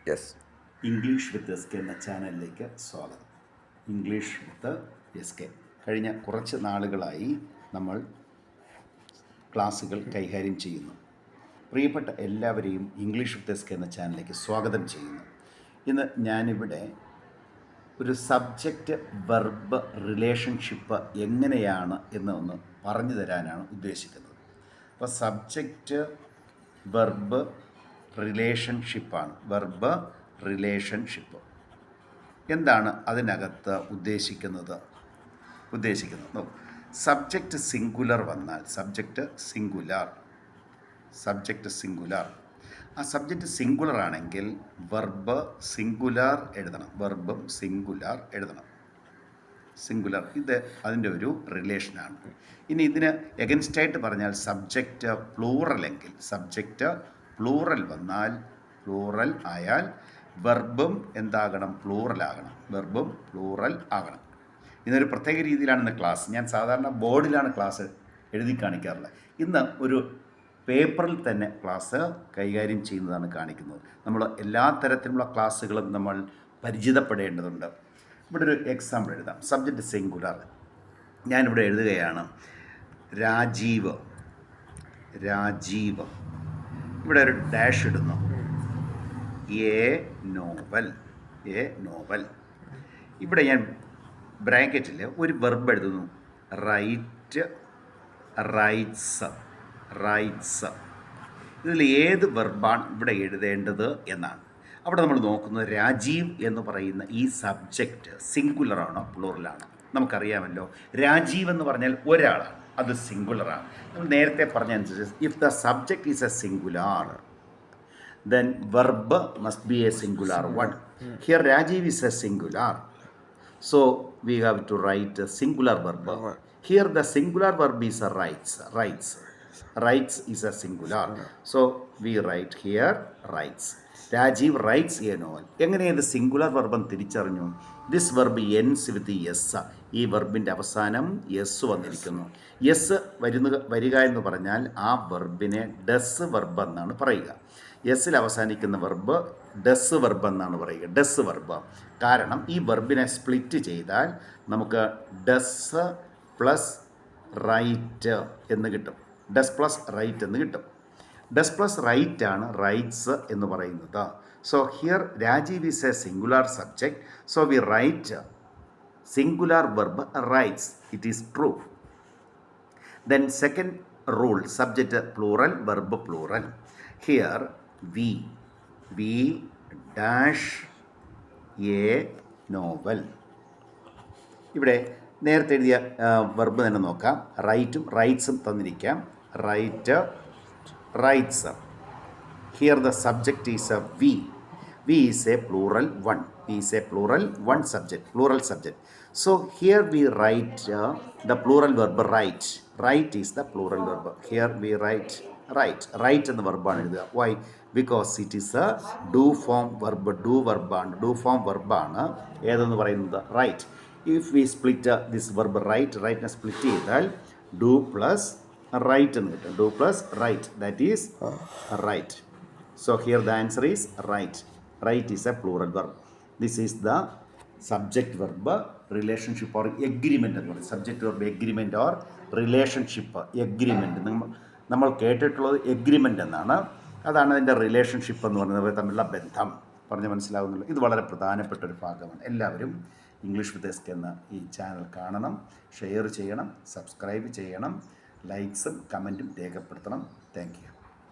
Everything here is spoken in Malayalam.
Yes. English with S K എന്ന ചാനലിലേക്ക് സ്വാഗതം. ഇംഗ്ലീഷ് വിത്ത് എസ് കെ കഴിഞ്ഞ കുറച്ച് നാളുകളായി നമ്മൾ ക്ലാസ്സുകൾ കൈകാര്യം ചെയ്യുന്നു. പ്രിയപ്പെട്ട എല്ലാവരെയും ഇംഗ്ലീഷ് വിത്ത് എസ് കെ എന്ന ചാനലിലേക്ക് സ്വാഗതം ചെയ്യുന്നു. ഇന്ന് ഞാനിവിടെ ഒരു സബ്ജക്റ്റ് വെർബ് റിലേഷൻഷിപ്പ് എങ്ങനെയാണ് എന്ന് ഒന്ന് പറഞ്ഞു തരാനാണ് ഉദ്ദേശിക്കുന്നത്. അപ്പോൾ സബ്ജക്റ്റ് വെർബ് റിലേഷൻഷിപ്പാണ്. വെർബ് റിലേഷൻഷിപ്പ് എന്താണ് അതിനകത്ത് ഉദ്ദേശിക്കുന്നത്? സബ്ജക്റ്റ് സിംഗുലർ വന്നാൽ സബ്ജക്റ്റ് സിംഗുലർ ആ സബ്ജക്റ്റ് സിംഗുലർ ആണെങ്കിൽ വെർബ് സിംഗുലർ എഴുതണം. വെർബും സിംഗുലർ എഴുതണം. സിംഗുലർ ഇത് അതിൻ്റെ ഒരു റിലേഷനാണ്. ഇനി ഇതിന് എഗൻസ്റ്റായിട്ട് പറഞ്ഞാൽ സബ്ജക്റ്റ് പ്ലൂറലെങ്കിൽ സബ്ജക്റ്റ് പ്ലൂറൽ വന്നാൽ പ്ലൂറൽ ആയാൽ വെർബും എന്താകണം? പ്ലൂറലാകണം. വെർബും പ്ലൂറൽ ആകണം. ഇന്നൊരു പ്രത്യേക രീതിയിലാണ് ഇന്ന് ക്ലാസ്. ഞാൻ സാധാരണ ബോർഡിലാണ് ക്ലാസ് എഴുതി കാണിക്കാറുള്ളത്. ഇന്ന് ഒരു പേപ്പറിൽ തന്നെ ക്ലാസ് കൈകാര്യം ചെയ്യുന്നതാണ് കാണിക്കുന്നത്. നമ്മൾ എല്ലാ തരത്തിലുള്ള ക്ലാസ്സുകളും നമ്മൾ പരിചിതപ്പെടേണ്ടതുണ്ട്. ഇവിടെ ഒരു എക്സാമ്പിൾ എഴുതാം. സബ്ജക്റ്റ് സിംഗുലർ ഞാനിവിടെ എഴുതുകയാണ്. രാജീവ്. ഇവിടെ ഒരു ഡാഷ് ഇടുന്നു. A novel. ഇവിടെ ഞാൻ ബ്രാക്കറ്റിൽ ഒരു വെർബ് എഴുതുന്നു. റൈറ്റ്സ്. ഇതിൽ ഏത് വെർബാണ് ഇവിടെ എഴുതേണ്ടത് എന്നാണ്. അവിടെ നമ്മൾ നോക്കുന്നത് രാജീവ് എന്ന് പറയുന്ന ഈ സബ്ജക്റ്റ് സിംഗുലറാണോ പ്ലൂറലാണോ? നമുക്കറിയാമല്ലോ, രാജീവ് എന്ന് പറഞ്ഞാൽ ഒരാളാണ്, അത് സിംഗുലറാണ്. നമ്മൾ നേരത്തെ പറഞ്ഞതനുസരിച്ച് if the subject is a singular then verb must be a singular one. Here Rajiv is a singular, so we have to write a singular verb. Here the singular verb is a writes is a singular, so we write here writes. Rajiv writes a novel. എങ്ങനെ ഇത് സിംഗുലർ വെർബം തിരിച്ചറിഞ്ഞു? This verb ends with yes. ഈ വെർബിൻ്റെ അവസാനം യെസ് വന്നിരിക്കുന്നു. യെസ് വരിക എന്ന് പറഞ്ഞാൽ ആ വെർബിനെ ഡസ് വെർബ് എന്നാണ് പറയുക. എസ്സിൽ അവസാനിക്കുന്ന വെർബ് ഡസ് വെർബ് എന്നാണ് പറയുക. Does verb. കാരണം ഈ വെർബിനെ സ്പ്ലിറ്റ് ചെയ്താൽ നമുക്ക് ഡസ് പ്ലസ് റൈറ്റ് എന്ന് കിട്ടും. ഡസ് പ്ലസ് റൈറ്റ് എന്ന് കിട്ടും. ഡസ് പ്ലസ് റൈറ്റ് ആണ് റൈറ്റ്സ് എന്ന് പറയുന്നത്. So here Rajeev is a singular subject, so we write singular verb writes. It is true. Then second rule, subject plural verb plural. Here we dash a novel. ഇവിടെ നേരത്തെ എഴുതിയ വെർബ് തന്നെ നോക്കാം. റൈറ്റും റൈറ്റ്സും തന്നിരിക്കാം. Writes. Here the subject is a we is a plural one subject, plural subject. So here we write the plural verb write is the plural verb. Here we write എന്ന വെർബാണ് എഴുതുക. Why? Because it is a do form വെർബാണ്. ഏതെന്ന് പറയുന്നത് write. If we split this verb റൈറ്റിനെ സ്പ്ലിറ്റ് ചെയ്താൽ ഡു പ്ലസ് റൈറ്റ് എന്ന് കിട്ടും. Do plus write, that is write. So here the answer is write is a plural verb. This is the subject verb relationship or agreement എന്ന് പറയും. Subject verb agreement or relationship. നമ്മൾ കേട്ടിട്ടുള്ളത് എഗ്രിമെൻ്റ് എന്നാണ്. അതാണ് അതിൻ്റെ റിലേഷൻഷിപ്പ് എന്ന് പറയുന്നത്, തമ്മിലുള്ള ബന്ധം. പറഞ്ഞ് മനസ്സിലാകുന്നുള്ളൂ. ഇത് വളരെ പ്രധാനപ്പെട്ട ഒരു ഭാഗമാണ്. എല്ലാവരും ഇംഗ്ലീഷ് വിത്ത് എസ് കെ എന്ന ഈ ചാനൽ കാണണം, ഷെയർ ചെയ്യണം, സബ്സ്ക്രൈബ് ചെയ്യണം, ലൈക്സും കമൻറ്റും രേഖപ്പെടുത്തണം. Thank you.